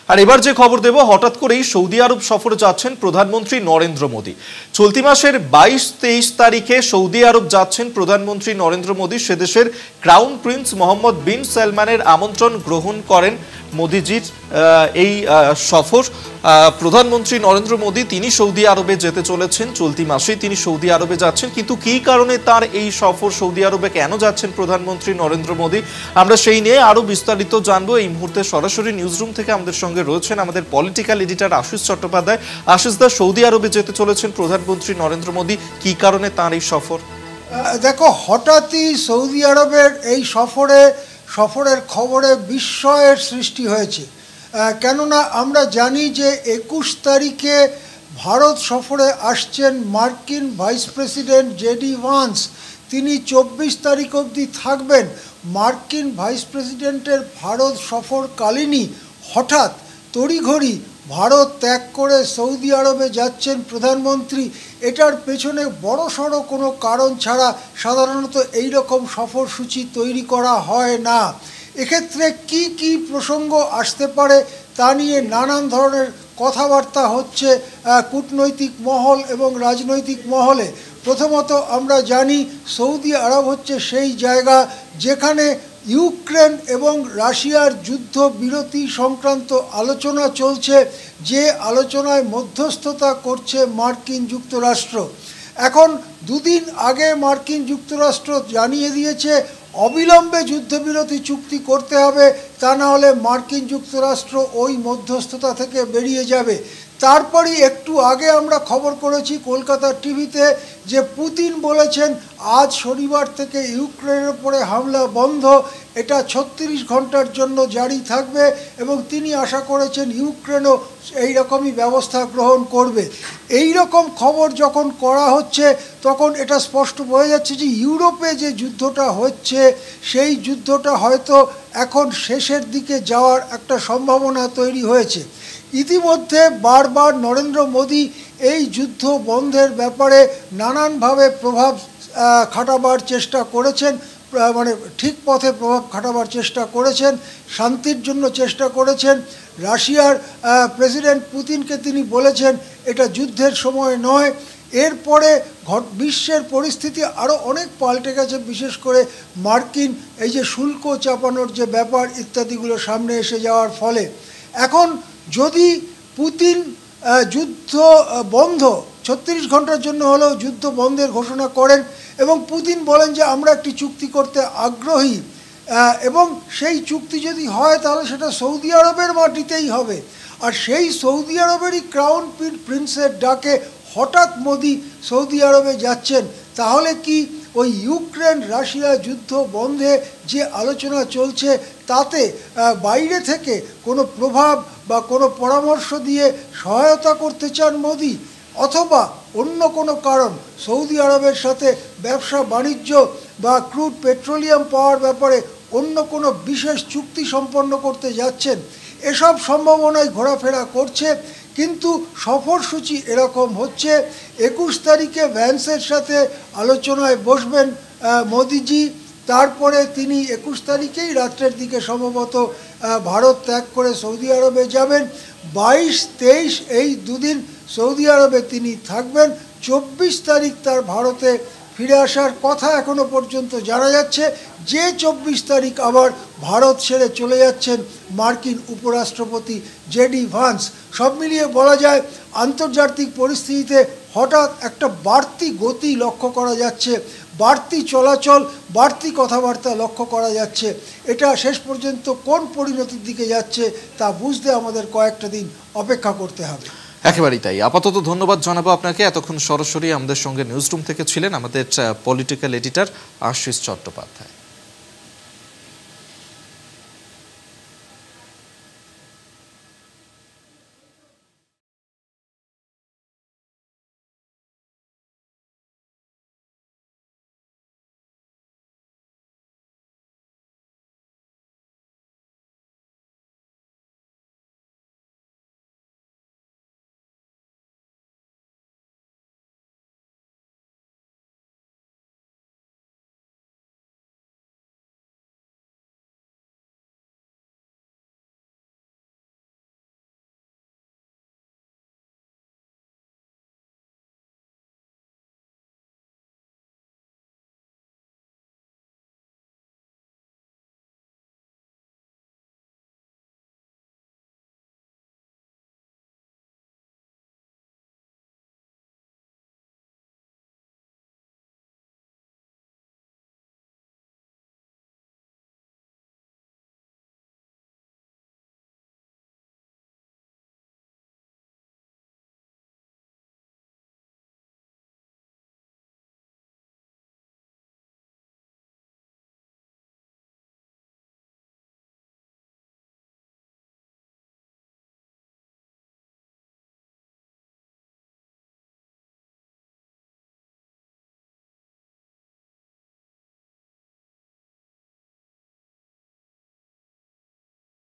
আর এবার যে খবর দেব, হঠাৎ করেই সৌদি আরব সফরে যাচ্ছেন প্রধানমন্ত্রী নরেন্দ্র মোদী। চলতি মাসের 22-23 তারিখে সৌদি আরব যাচ্ছেন প্রধানমন্ত্রী নরেন্দ্র মোদী। সে দেশের ক্রাউন প্রিন্স মোহাম্মদ বিন সালমানের আমন্ত্রণ গ্রহণ করেন মোদীজির এই সফর। প্রধানমন্ত্রী নরেন্দ্র মোদী তিনি সৌদি আরবে যেতে চলেছেন, চলতি মাসেই তিনি সৌদি আরবে যাচ্ছেন। কিন্তু কী কারণে তার এই সফর, সৌদি আরবে কেন যাচ্ছেন প্রধানমন্ত্রী নরেন্দ্র মোদী, আমরা সেই নিয়ে আরও বিস্তারিত জানবো। এই মুহূর্তে সরাসরি নিউজরুম থেকে আমাদের সঙ্গে রয়েছেন আমাদের পলিটিক্যাল এডিটর আশিস চট্টোপাধ্যায়। আশিস দা, সৌদি আরবে যেতে চলেছেন প্রধানমন্ত্রী নরেন্দ্র মোদী, কী কারণে তার এই সফর? দেখো, হঠাৎই সৌদি আরবের এই সফরের খবরে বিস্ময়ের সৃষ্টি হয়েছে। কেননা আমরা জানি যে 21 তারিখে ভারত সফরে আসছেন মার্কিন ভাইস প্রেসিডেন্ট জেডি ভান্স। তিনি 24 তারিখ অবধি থাকবেন। মার্কিন ভাইস প্রেসিডেন্টের ভারত সফরকালীনই হঠাৎ তড়িঘড়ি ভারত ত্যাগ করে সৌদি আরবে যাচ্ছেন প্রধানমন্ত্রী। এটার পেছনে বড়সড় কোনো কারণ ছাড়া সাধারণত এই রকম সফরসূচি তৈরি করা হয় না। এক্ষেত্রে কি কি প্রসঙ্গ আসতে পারে তা নিয়ে নানান ধরনের কথাবার্তা হচ্ছে কূটনৈতিক মহল এবং রাজনৈতিক মহলে। প্রথমত আমরা জানি সৌদি আরব হচ্ছে সেই জায়গা যেখানে ইউক্রেন এবং রাশিয়ার যুদ্ধ বিরতি সংক্রান্ত আলোচনা চলছে, যে আলোচনায় মধ্যস্থতা করছে মার্কিন যুক্তরাষ্ট্র। এখন দুদিন আগে মার্কিন যুক্তরাষ্ট্র জানিয়ে দিয়েছে অবিলম্বে যুদ্ধবিরতি চুক্তি করতে হবে, তা না হলে মার্কিন যুক্তরাষ্ট্র ওই মধ্যস্থতা থেকে বেরিয়ে যাবে। তারপরই একটু আগে আমরা খবর করেছি কলকাতার টিভিতে যে পুতিন বলেছেন আজ শনিবার থেকে ইউক্রেনের উপরে হামলা বন্ধ, এটা 36 ঘন্টার জন্য জারি থাকবে এবং তিনি আশা করেছেন ইউক্রেনও এই রকমই ব্যবস্থা গ্রহণ করবে। এই রকম খবর যখন করা হচ্ছে তখন এটা স্পষ্ট বোঝা যাচ্ছে যে ইউরোপে যে যুদ্ধটা হচ্ছে সেই যুদ্ধটা হয়তো এখন শেষের দিকে যাওয়ার একটা সম্ভাবনা তৈরি হয়েছে। ইতিমধ্যে বারবার নরেন্দ্র মোদী এই যুদ্ধ বন্ধের ব্যাপারে নানানভাবে প্রভাব খাটাবার চেষ্টা করেছেন, মানে ঠিক পথে প্রভাব খাটাবার চেষ্টা করেছেন, শান্তির জন্য চেষ্টা করেছেন। রাশিয়ার প্রেসিডেন্ট পুতিনকে তিনি বলেছেন এটা যুদ্ধের সময় নয়। এরপরে বিশ্বের পরিস্থিতি আরও অনেক পাল্টে গেছে, বিশেষ করে মার্কিন এই যে শুল্ক চাপানোর যে ব্যাপার ইত্যাদিগুলো সামনে এসে যাওয়ার ফলে এখন যদি পুতিন যুদ্ধ বন্ধ 36 ঘন্টার জন্য হলেও যুদ্ধ বন্ধের ঘোষণা করেন এবং পুতিন বলেন যে আমরা একটি চুক্তি করতে আগ্রহী, এবং সেই চুক্তি যদি হয় তাহলে সেটা সৌদি আরবের মাটিতেই হবে। আর সেই সৌদি আরবেরই ক্রাউন প্রিন্সের ডাকে হঠাৎ মোদি সৌদি আরবে যাচ্ছেন, তাহলে কি ওই ইউক্রেন রাশিয়া যুদ্ধ বন্ধে যে আলোচনা চলছে তাতে বাইরে থেকে কোনো প্রভাব বা কোনো পরামর্শ দিয়ে সহায়তা করতে চান মোদি, অথবা অন্য কোনো কারণ সৌদি আরবের সাথে ব্যবসা বাণিজ্য বা ক্রুড পেট্রোলিয়াম পাওয়ার ব্যাপারে অন্য কোনো বিশেষ চুক্তি সম্পন্ন করতে যাচ্ছেন? এসব সম্ভাবনায় ঘোরাফেরা করছে। কিন্তু সফরসূচি এরকম হচ্ছে 21 তারিখে ভ্যান্সের সাথে আলোচনায় বসবেন মোদিজি। তারপরে তিনি 21 তারিখেই রাত্রের দিকে সম্ভবত ভারত ত্যাগ করে সৌদি আরবে যাবেন। 22-23 এই দুদিন সৌদি আরবে তিনি থাকবেন। 24 তারিখ তার ভারতে ফিরে আসার কথা এখনও পর্যন্ত জানা যাচ্ছে। যে 24 তারিখ আবার ভারত ছেড়ে চলে যাচ্ছেন মার্কিন উপরাষ্ট্রপতি জেডি ভান্স। সব মিলিয়ে বলা যায় আন্তর্জাতিক পরিস্থিতিতে হঠাৎ একটা বাড়তি গতি লক্ষ্য করা যাচ্ছে, বাড়তি চলাচল, বাড়তি কথাবার্তা লক্ষ্য করা যাচ্ছে। এটা শেষ পর্যন্ত কোন পরিণতির দিকে যাচ্ছে তা বুঝতে আমাদের কয়েকটা দিন অপেক্ষা করতে হবে। একেবারেই তাই। আপাতত ধন্যবাদ জানাবো আপনাকে। এতক্ষণ সরাসরি আমাদের সঙ্গে নিউজরুম থেকে ছিলেন আমাদের পলিটিক্যাল এডিটর আশিস চট্টোপাধ্যায়।